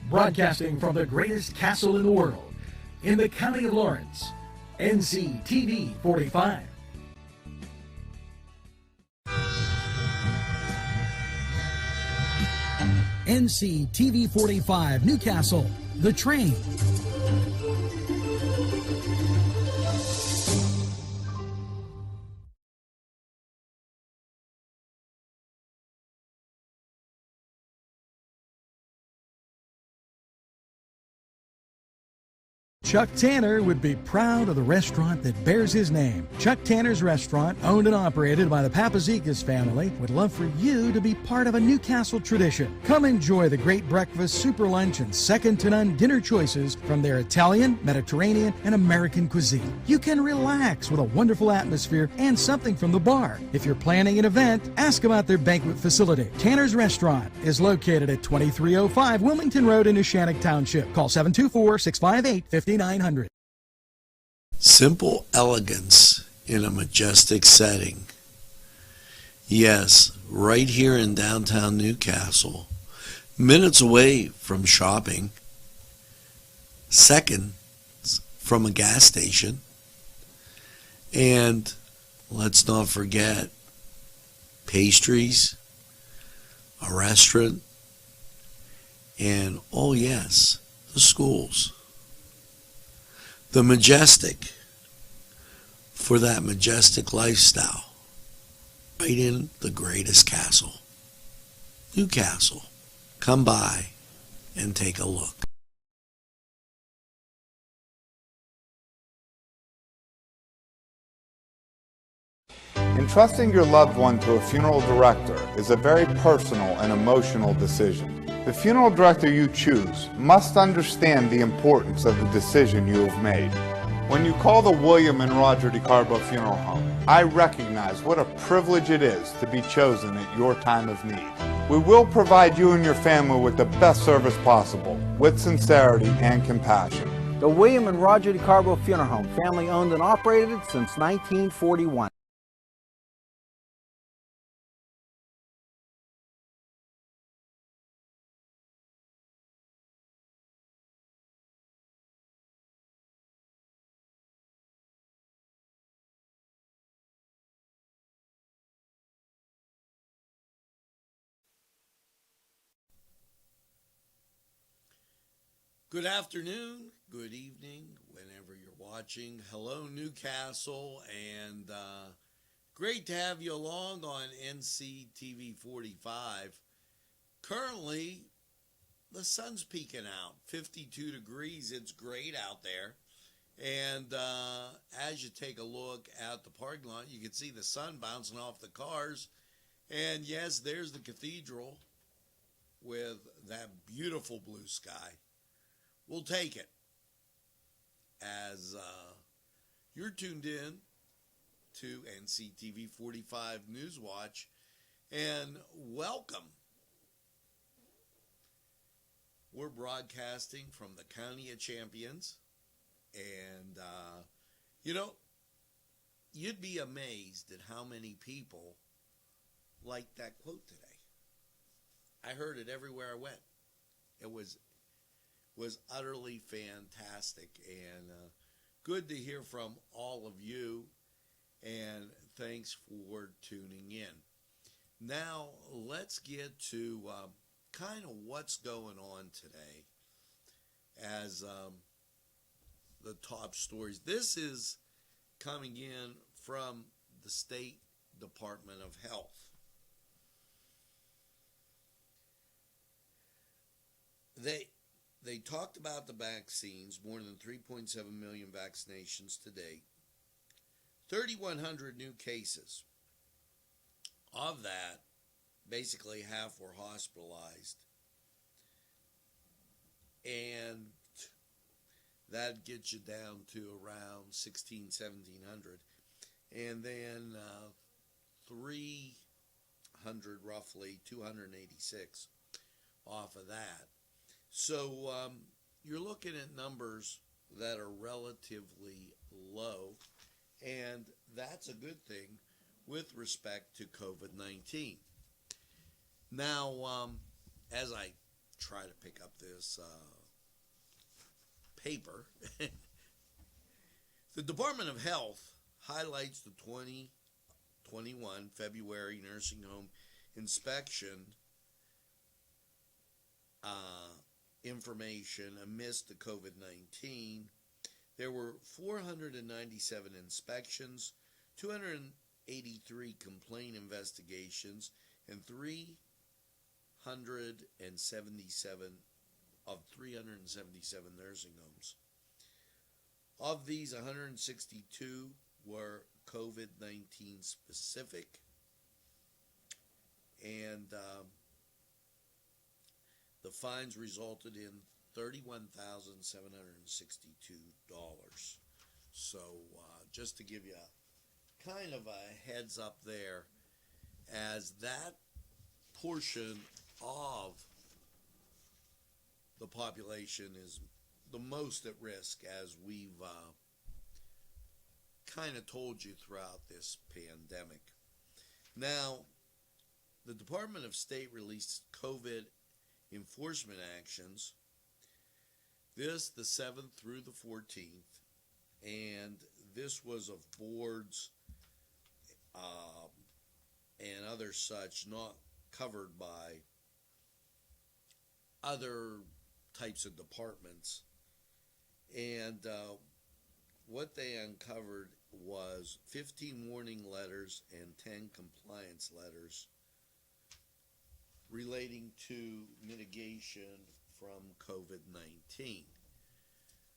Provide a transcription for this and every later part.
Broadcasting from the greatest castle in the world, in the county of Lawrence, Nctv45. Nctv45 Newcastle, The Train. Chuck Tanner would be proud of the restaurant that bears his name. Chuck Tanner's Restaurant, owned and operated by the Papazikas family, would love for you to be part of a Newcastle tradition. Come enjoy the great breakfast, super lunch, and second-to-none dinner choices from their Italian, Mediterranean, and American cuisine. You can relax with a wonderful atmosphere and something from the bar. If you're planning an event, ask about their banquet facility. Tanner's Restaurant is located at 2305 Wilmington Road in Neshannock Township. Call 724-658-5900. Simple elegance in a majestic setting. Yes, right here in downtown Newcastle, minutes away from shopping, seconds from a gas station, and let's not forget pastries, a restaurant, and oh yes, the schools. The majestic for that majestic lifestyle, right in the greatest castle, Newcastle. Come by and take a look. Entrusting your loved one to a funeral director is a very personal and emotional decision. The funeral director you choose must understand the importance of the decision you have made. When you call the William and Roger DeCarbo Funeral Home, I recognize what a privilege it is to be chosen at your time of need. We will provide you and your family with the best service possible, with sincerity and compassion. The William and Roger DeCarbo Funeral Home, family owned and operated since 1941. Good afternoon, good evening, whenever you're watching. Hello, Newcastle, and great to have you along on Nctv45. Currently, the sun's peeking out, 52 degrees. It's great out there. And as you take a look at the parking lot, you can see the sun bouncing off the cars. And yes, there's the cathedral with that beautiful blue sky. We'll take it as you're tuned in to Nctv45 Newswatch, and welcome. We're broadcasting from the County of Champions, and you'd be amazed at how many people like that quote today. I heard it everywhere I went. It was utterly fantastic, and good to hear from all of you, and thanks for tuning in. Now let's get to kind of what's going on today as the top stories. This is coming in from the State Department of Health. They talked about the vaccines, more than 3.7 million vaccinations to date, 3,100 new cases. Of that, basically half were hospitalized. And that gets you down to around 1,700. And then 300, roughly 286 off of that. So you're looking at numbers that are relatively low, and that's a good thing with respect to COVID-19. Now, as I try to pick up this paper. The Department of Health highlights the 2021 February nursing home inspection information amidst the COVID-19. There were 497 inspections, 283 complaint investigations, and 377 nursing homes. Of these, 162 were COVID-19 specific, and the fines resulted in $31,762. So just to give you kind of a heads up there, as that portion of the population is the most at risk, as we've kind of told you throughout this pandemic. Now, the Department of State released COVID enforcement actions, this the 7th through the 14th, and this was of boards and other such not covered by other types of departments. And what they uncovered was 15 warning letters and 10 compliance letters relating to mitigation from COVID-19.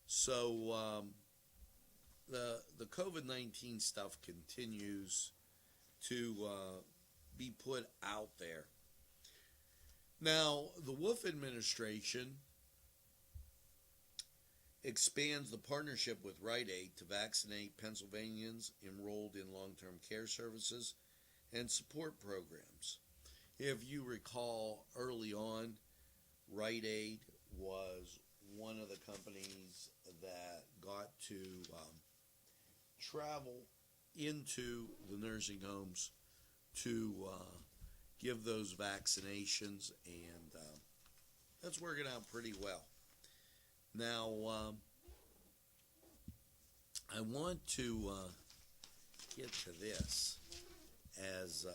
So the COVID-19 stuff continues to be put out there. Now, the Wolf administration expands the partnership with Rite Aid to vaccinate Pennsylvanians enrolled in long-term care services and support programs. If you recall, early on, Rite Aid was one of the companies that got to travel into the nursing homes to give those vaccinations, and that's working out pretty well. Now, I want to get to this, as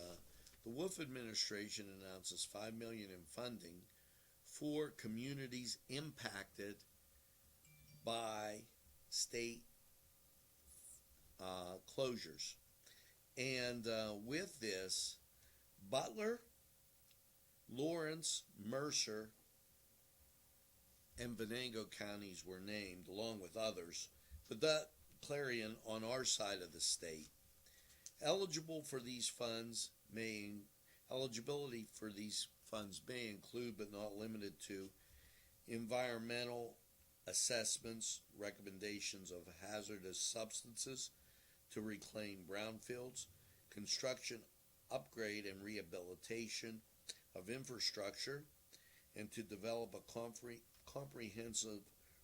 the Wolf administration announces $5 million in funding for communities impacted by state closures. And with this, Butler, Lawrence, Mercer, and Venango counties were named, along with others, but that Clarion on our side of the state. Eligibility for these funds may include, but not limited to, environmental assessments, recommendations of hazardous substances to reclaim brownfields, construction, upgrade, and rehabilitation of infrastructure, and to develop a comprehensive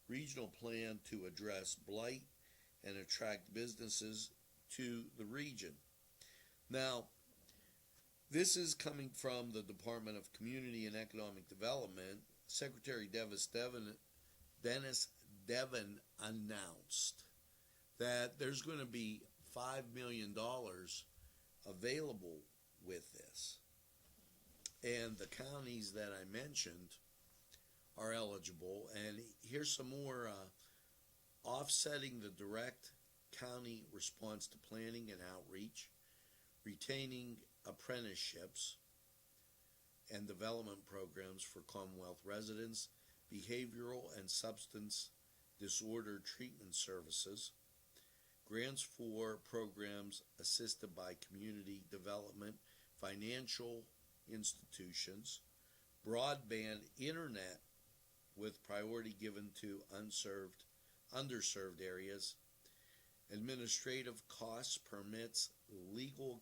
regional plan to address blight and attract businesses to the region. Now, this is coming from the Department of Community and Economic Development. Secretary Dennis Devon announced that there's going to be $5 million available with this. And the counties that I mentioned are eligible. And here's some more offsetting the direct county response to planning and outreach, retaining apprenticeships and development programs for Commonwealth residents, behavioral and substance disorder treatment services, grants for programs assisted by community development, financial institutions, broadband internet with priority given to underserved areas, administrative costs, permits, legal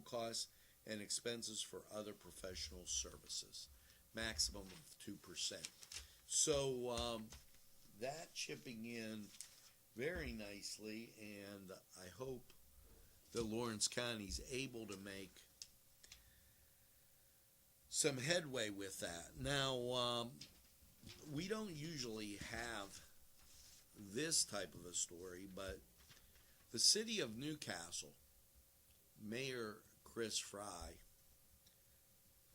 costs, and expenses for other professional services, maximum of 2%. So that chipping in very nicely, and I hope that Lawrence County is able to make some headway with that. Now, we don't usually have this type of a story, but the city of Newcastle, Mayor Chris Fry,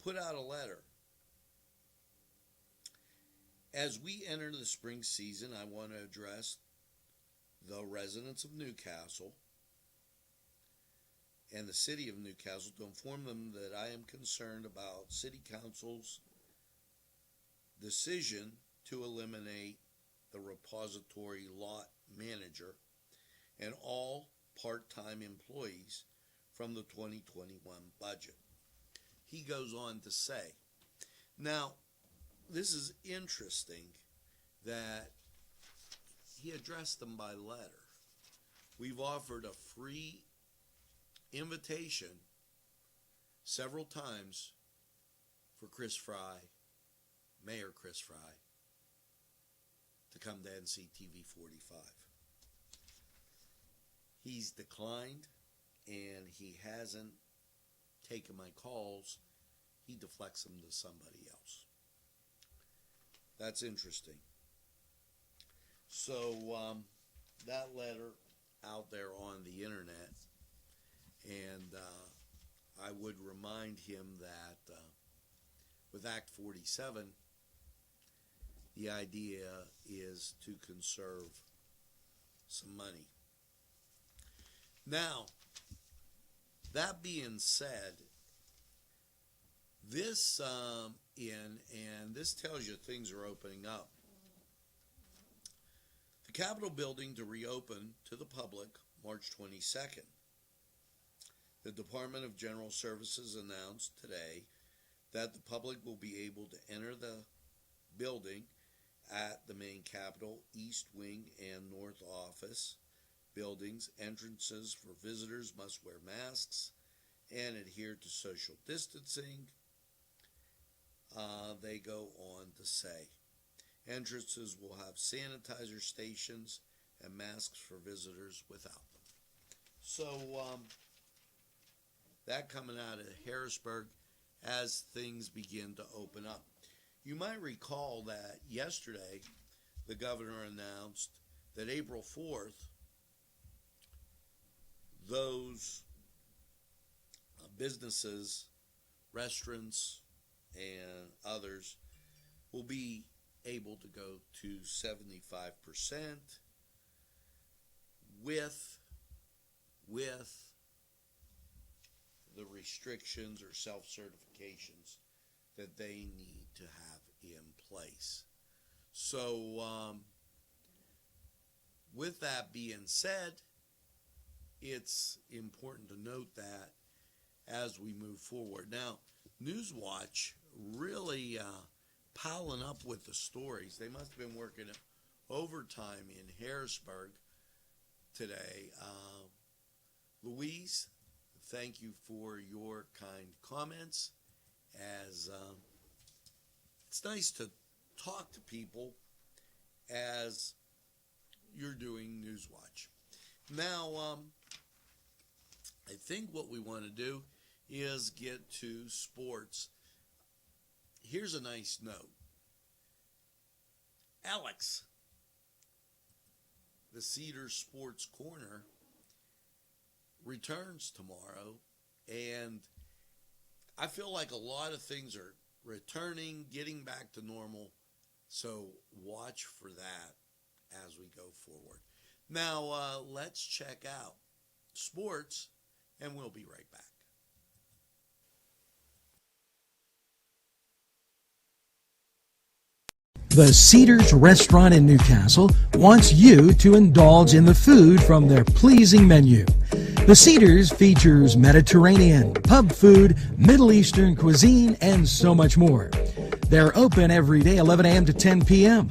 put out a letter. As we enter the spring season, I want to address the residents of Newcastle and the city of Newcastle to inform them that I am concerned about City Council's decision to eliminate the repository lot manager and all part-time employees from the 2021 budget. He goes on to say, now, this is interesting that he addressed them by letter. We've offered a free invitation several times for Chris Fry, Mayor Chris Fry, to come to Nctv45. He's declined, and he hasn't taken my calls. He deflects them to somebody else. That's interesting. So that letter out there on the internet, and I would remind him that with Act 47, the idea is to conserve some money. Now, that being said, this and this tells you things are opening up. The Capitol building to reopen to the public March 22nd. The Department of General Services announced today that the public will be able to enter the building at the main Capitol, East Wing, and North Office buildings. Entrances for visitors must wear masks and adhere to social distancing. They go on to say, entrances will have sanitizer stations and masks for visitors without them. So, that coming out of Harrisburg as things begin to open up. You might recall that yesterday the governor announced that April 4th, those businesses, restaurants, and others will be able to go to 75% with the restrictions or self-certifications that they need to have in place. So with that being said, it's important to note that as we move forward. Now, Newswatch really piling up with the stories. They must have been working overtime in Harrisburg today. Louise, thank you for your kind comments. As it's nice to talk to people as you're doing Newswatch. Now, I think what we want to do is get to sports. Here's a nice note. Alex, the Cedars Sports Corner, returns tomorrow, and I feel like a lot of things are returning, getting back to normal, so watch for that as we go forward. Now, let's check out sports, and we'll be right back. The Cedars Restaurant in Newcastle wants you to indulge in the food from their pleasing menu. The Cedars features Mediterranean, pub food, Middle Eastern cuisine, and so much more. They're open every day, 11 a.m. to 10 p.m.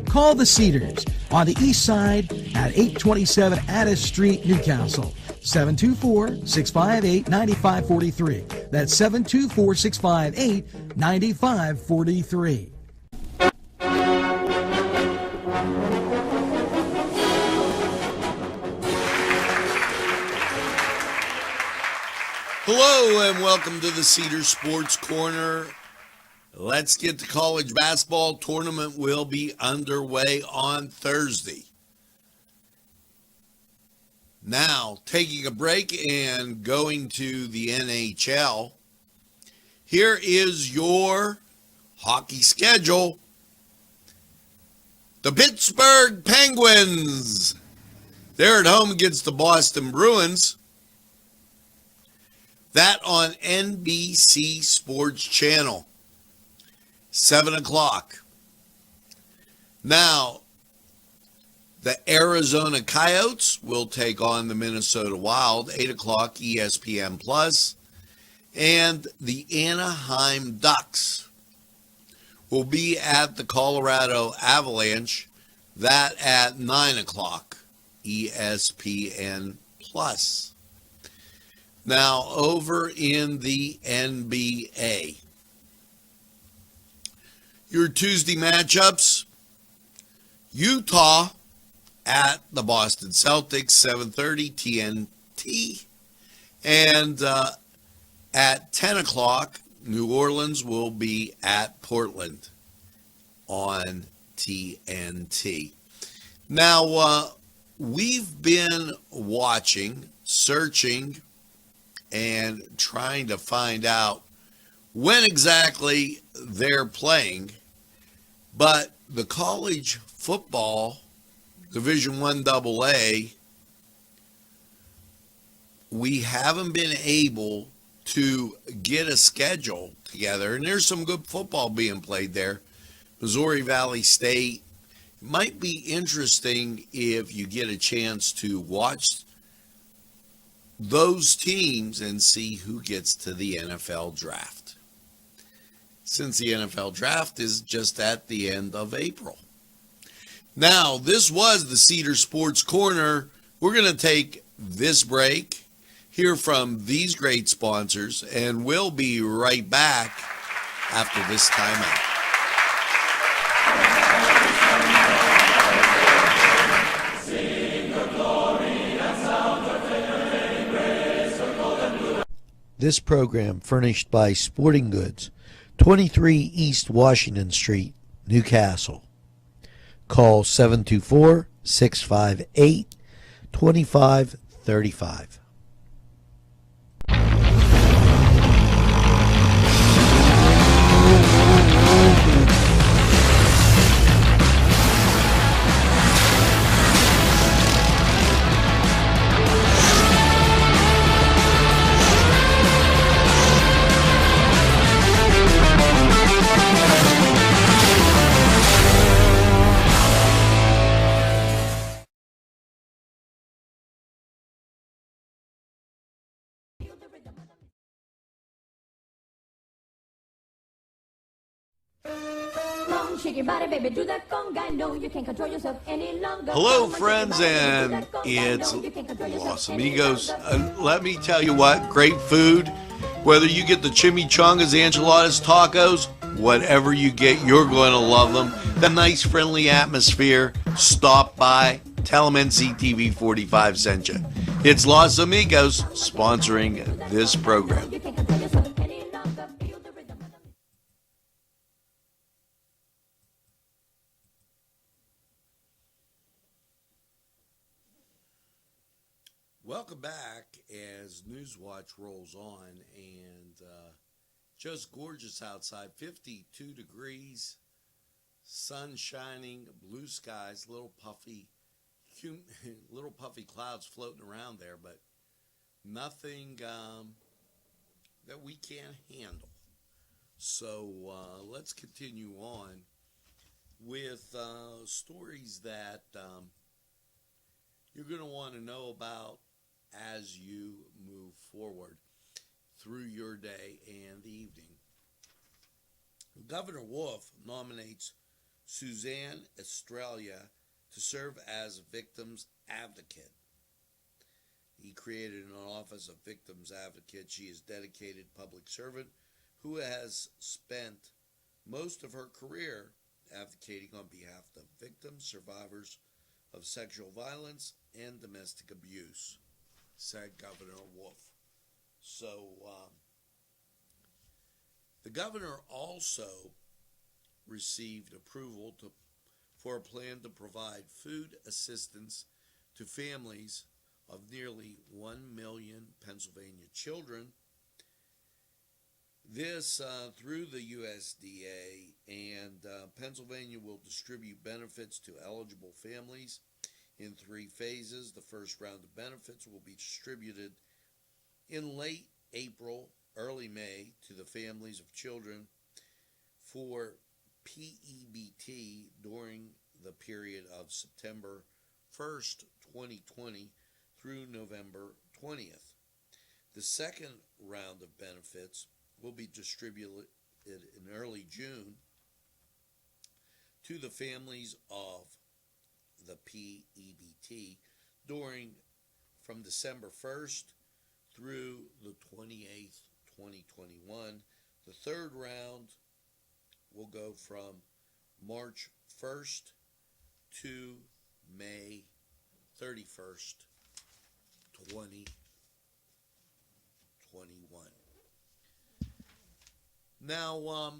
Call the Cedars on the east side at 827 Addis Street, Newcastle. 724-658-9543. That's 724-658-9543. Hello and welcome to the Cedars Sports Corner. Let's get to college basketball. Tournament will be underway on Thursday. Now, taking a break and going to the NHL. Here is your hockey schedule. The Pittsburgh Penguins. They're at home against the Boston Bruins. That on NBC Sports Channel. 7 o'clock. Now, the Arizona Coyotes will take on the Minnesota Wild, 8 o'clock, ESPN Plus. And the Anaheim Ducks will be at the Colorado Avalanche, that at 9 o'clock, ESPN Plus. Now, over in the NBA, your Tuesday matchups, Utah at the Boston Celtics, 7:30 TNT. And at 10 o'clock, New Orleans will be at Portland on TNT. Now, we've been watching, searching, and trying to find out when exactly they're playing. But the college football Division I AA, we haven't been able to get a schedule together. And there's some good football being played there. Missouri Valley State. It might be interesting if you get a chance to watch those teams and see who gets to the NFL draft, since the NFL draft is just at the end of April. Now, this was the Cedar Sports Corner. We're going to take this break, hear from these great sponsors, and we'll be right back after this timeout. This program furnished by Sporting Goods, 23 East Washington Street, Newcastle. Call 724-658-2535. Shake your body, baby, do that conga. No, you can't control yourself any longer. Hello, friends, and it's Los Amigos. Let me tell you what, great food. Whether you get the chimichangas, enchiladas, tacos, whatever you get, you're going to love them. The nice, friendly atmosphere. Stop by. Tell them Nctv45 sent you. It's Los Amigos sponsoring this program. You can't control yourself any longer. Feel the rhythm. Welcome back as Newswatch rolls on, and just gorgeous outside, 52 degrees, sun shining, blue skies, little puffy clouds floating around there, but nothing that we can't handle. So let's continue on with stories that you're going to want to know about as you move forward through your day and the evening. Governor Wolf nominates Suzanne Estrella to serve as victim's advocate. He created an office of victim's advocate. She is a dedicated public servant who has spent most of her career advocating on behalf of victims, survivors of sexual violence and domestic abuse, said Governor Wolf. So, the governor also received approval for a plan to provide food assistance to families of nearly 1 million Pennsylvania children. This through the USDA, and Pennsylvania will distribute benefits to eligible families in 3 phases. The first round of benefits will be distributed in late April, early May to the families of children for PEBT during the period of September 1st, 2020 through November 20th. The second round of benefits will be distributed in early June to the families of the PEBT from December 1st through the 28th, 2021. The third round will go from March 1st to May 31st, 2021. Now,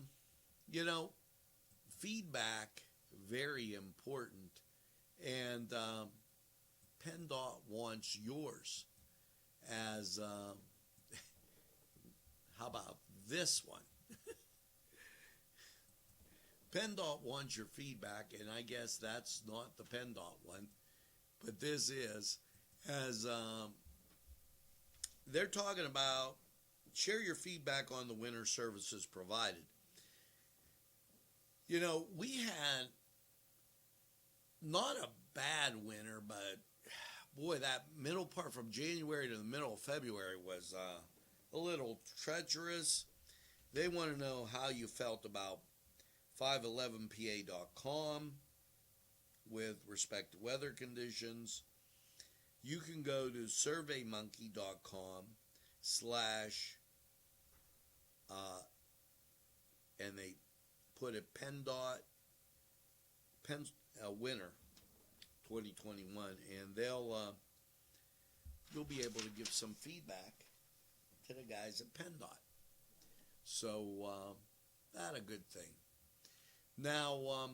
feedback, very important, and PennDOT wants yours as, how about this one? PennDOT wants your feedback, and I guess that's not the PennDOT one, but this is, as they're talking about, share your feedback on the winter services provided. We had not a bad winter, but boy, that middle part from January to the middle of February was a little treacherous. They want to know how you felt about 511pa.com with respect to weather conditions. You can go to surveymonkey.com/ and they put it PennDOT winter 2021, and you'll be able to give some feedback to the guys at PennDOT. So that's a good thing. Now,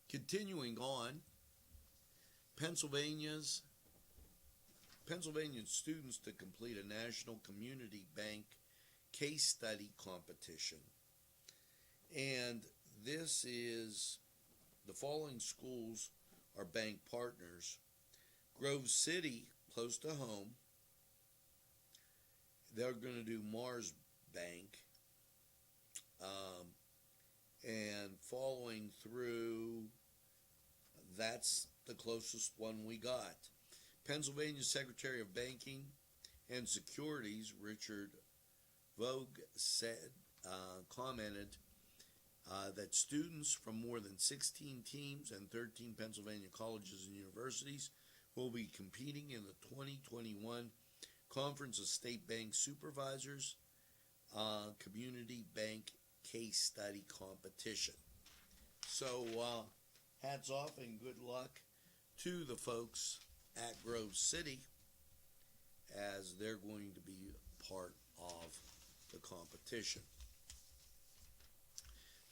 continuing on, Pennsylvanian students to complete a National Community Bank case study competition. And this is, the following schools are bank partners. Grove City, close to home, they're going to do Mars Bank. And following through, that's the closest one we got. Pennsylvania Secretary of Banking and Securities, Richard Vogue, commented that students from more than 16 teams and 13 Pennsylvania colleges and universities will be competing in the 2021 Conference of State Bank Supervisors Community Bank Case Study Competition. So hats off and good luck to the folks at Grove City, as they're going to be part of the competition.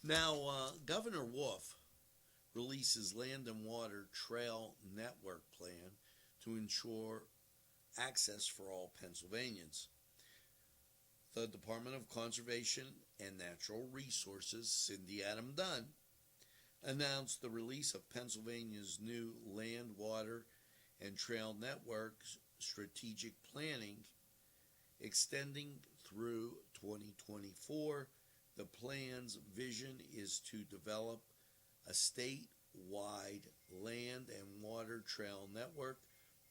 Now, Governor Wolf releases Land and Water Trail Network Plan to ensure access for all Pennsylvanians. The Department of Conservation and Natural Resources, Cindy Adam Dunn, announced the release of Pennsylvania's new Land, Water, and Trail Network strategic planning extending through 2024. The plan's vision is to develop a statewide land and water trail network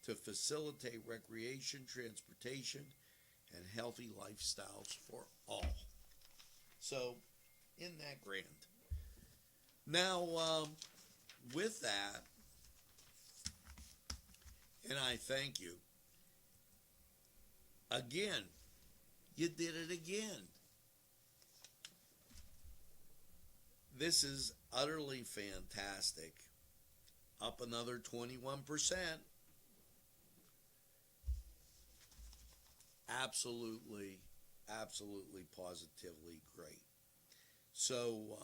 to facilitate recreation, transportation, and healthy lifestyles for all. So, in that grand. Now, with that, and I thank you, again, you did it again. This is utterly fantastic. Up another 21%. absolutely positively great. So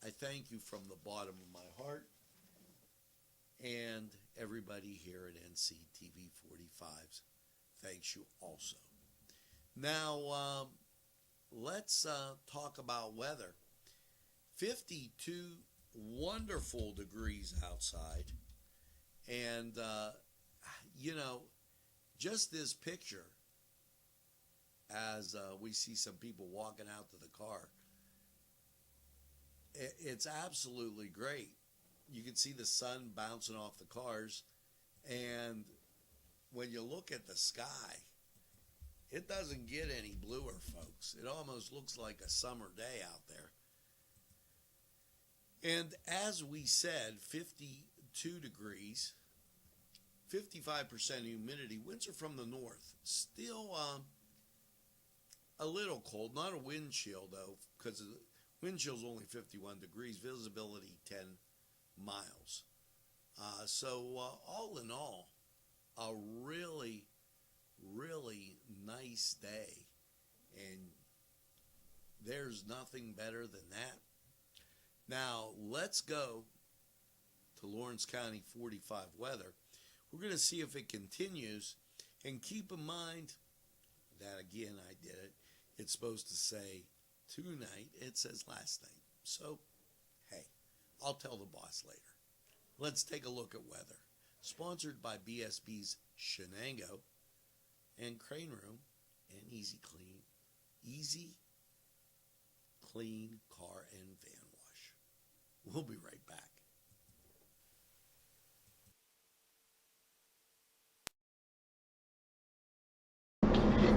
I thank you from the bottom of my heart, and everybody here at Nctv45 thanks you also. Now let's talk about weather. 52 wonderful degrees outside, and just this picture, as we see some people walking out to the car, it's absolutely great. You can see the sun bouncing off the cars, and when you look at the sky, it doesn't get any bluer, folks. It almost looks like a summer day out there. And as we said, 52 degrees, 55% humidity. Winds are from the north. Still a little cold. Not a wind chill, though, because the wind chill is only 51 degrees. Visibility 10 miles. So all in all, a really, really nice day. And there's nothing better than that. Now, let's go to Lawrence County 45 weather. We're going to see if it continues. And keep in mind that, again, I did it. It's supposed to say tonight. It says last night. So, hey, I'll tell the boss later. Let's take a look at weather. Sponsored by BSB's Shenango and Crane Room and Easy Clean Car and Van Wash. We'll be right back.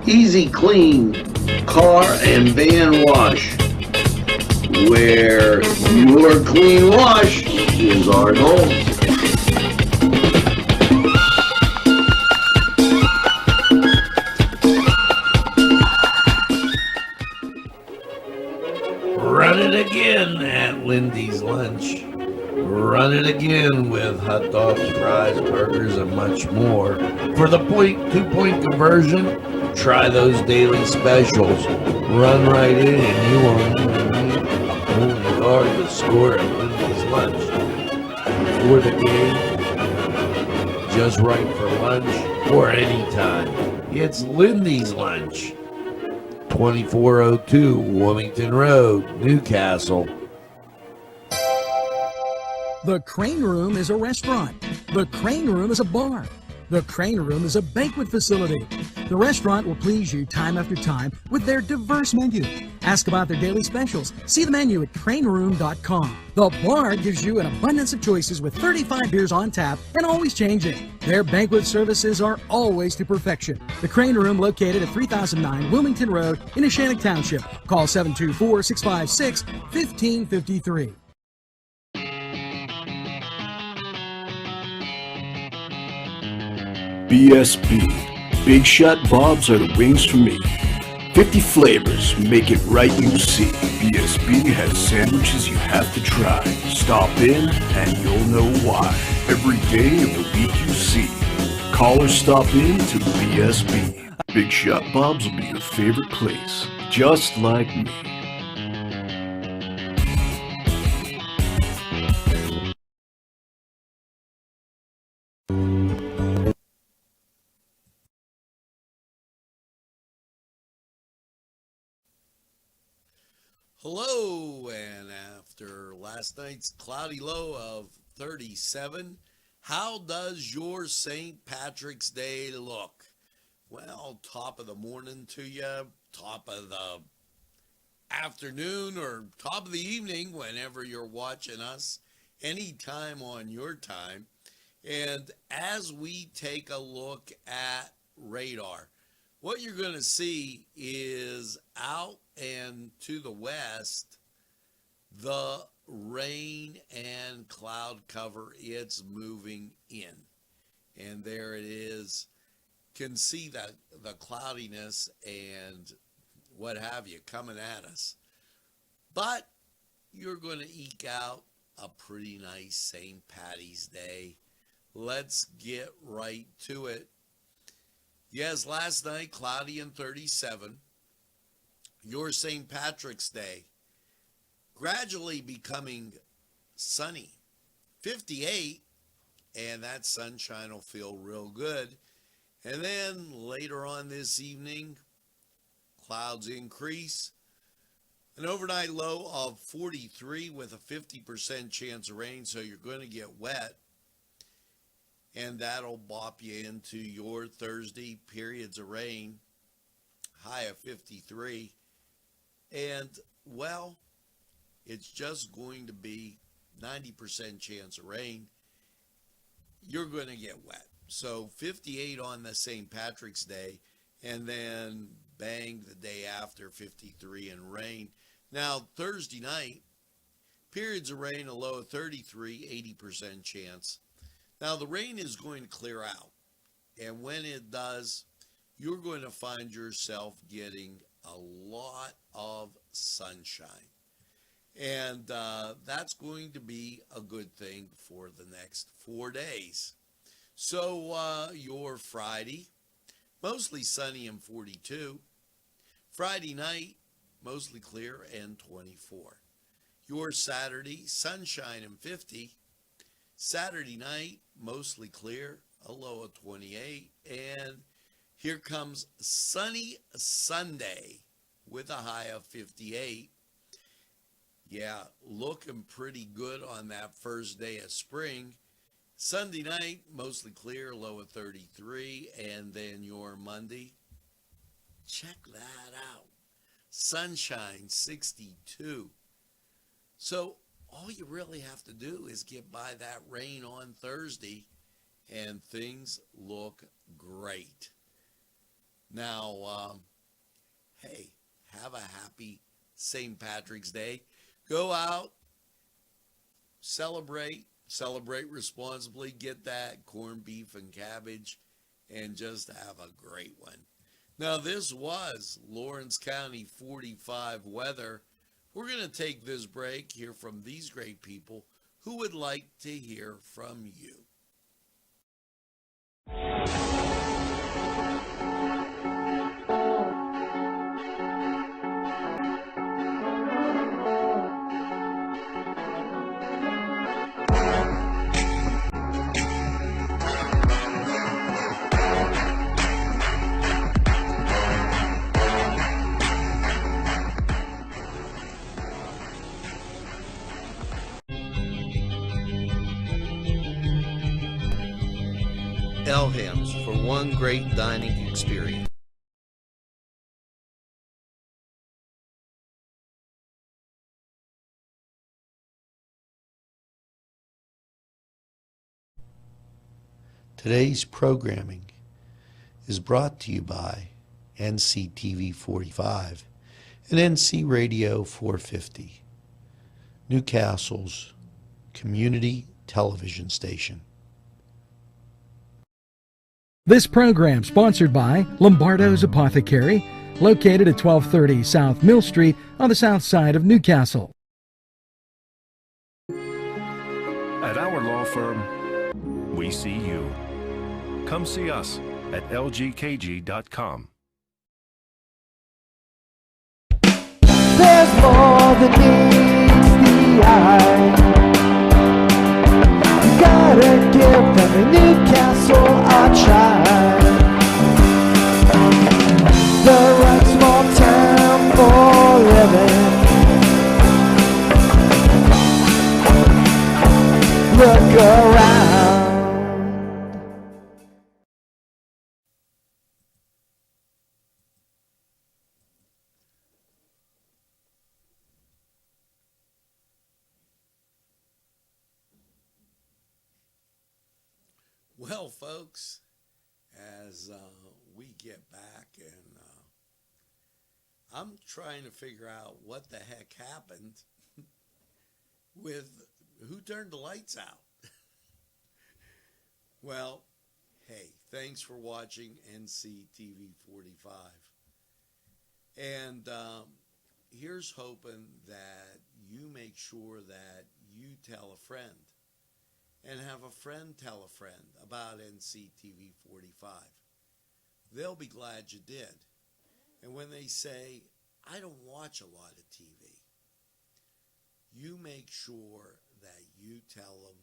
Easy Clean Car and Van Wash, where your clean wash is our goal. Run it again at Lindy's Lunch. Run it again with hot dogs, fries, burgers, and much more. For the 2-point conversion, try those daily specials. Run right in and you won't even only guard the score at Lindy's Lunch. For the game, just right for lunch, or anytime. It's Lindy's Lunch. 2402 Wilmington Road, Newcastle. The Crane Room is a restaurant. The Crane Room is a bar. The Crane Room is a banquet facility. The restaurant will please you time after time with their diverse menu. Ask about their daily specials. See the menu at craneroom.com. The bar gives you an abundance of choices with 35 beers on tap and always changing. Their banquet services are always to perfection. The Crane Room, located at 3009 Wilmington Road in Neshannock Township. Call 724-656-1553. BSB. Big Shot Bobs are the wings for me. 50 flavors, make it right, you see. BSB has sandwiches you have to try. Stop in and you'll know why. Every day of the week you see. Call or stop in to BSB. Big Shot Bobs will be your favorite place, just like me. Hello, and after last night's cloudy low of 37, how does your St. Patrick's Day look? Well, top of the morning to you, top of the afternoon, or top of the evening, whenever you're watching us, anytime on your time. And as we take a look at radar, what you're going to see is out and to the west, the rain and cloud cover, it's moving in. And there it is. Can see that the cloudiness and what have you coming at us. But you're going to eke out a pretty nice St. Patty's Day. Let's get right to it. Yes, last night, cloudy and 37. your St. Patrick's Day gradually becoming sunny. 58, and that sunshine will feel real good. And then later on this evening, clouds increase. An overnight low of 43 with a 50% chance of rain, so you're going to get wet. And that'll bop you into your Thursday periods of rain, high of 53. And, well, it's just going to be 90% chance of rain. You're going to get wet. So 58 on the St. Patrick's Day, and then bang the day after, 53 and rain. Now, Thursday night, periods of rain, a low of 33, 80% chance. Now, the rain is going to clear out, and when it does, you're going to find yourself getting a lot of sunshine. And that's going to be a good thing for the next 4 days. So your Friday, mostly sunny and 42. Friday night, mostly clear and 24. Your Saturday, sunshine and 50. Saturday night, mostly clear, a low of 28. And here comes sunny Sunday with a high of 58. Yeah, looking pretty good on that first day of spring. Sunday night, mostly clear, low of 33. And then your Monday, check that out. Sunshine, 62. So all you really have to do is get by that rain on Thursday, and things look great. Now, hey, have a happy St. Patrick's Day. Go out, celebrate responsibly, get that corned beef and cabbage, and just have a great one. Now, this was Lawrence County 45 weather. We're going to take this break, hear from these great people who would like to hear from you. Elham's for one great dining experience. Today's programming is brought to you by Nctv45 and NC Radio 450, Newcastle's community television station. This program sponsored by Lombardo's Apothecary, located at 1230 South Mill Street on the south side of Newcastle. At our law firm, we see you. Come see us at lgkg.com. There's more than meets the eye. Gotta give them a Newcastle a try. The right small town for living. Look around. Well, folks, as we get back, and I'm trying to figure out what the heck happened with who turned the lights out. Well, hey, thanks for watching Nctv45. And here's hoping that you make sure that you tell a friend, and have a friend tell a friend about Nctv45. They'll be glad you did. And when they say, I don't watch a lot of TV. You make sure that you tell them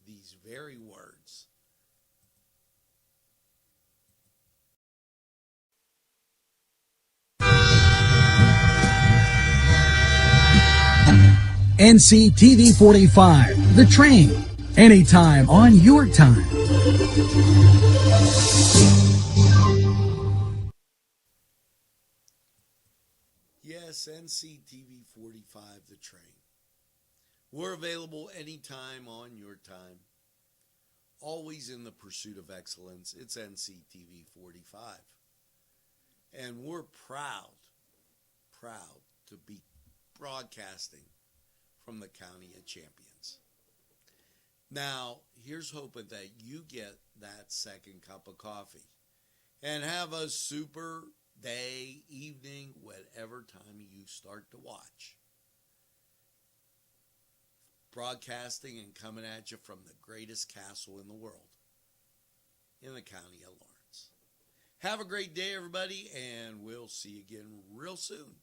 these very words. NCTV45, The Train. Anytime on your time. Yes, NCTV45, The Train. We're available anytime on your time. Always in the pursuit of excellence. It's NCTV45. And we're proud to be broadcasting from the County of Champions. Now, here's hoping that you get that second cup of coffee and have a super day, evening, whatever time you start to watch. Broadcasting and coming at you from the greatest castle in the world, in the County of Lawrence. Have a great day, everybody, and we'll see you again real soon.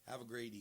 Have a great evening.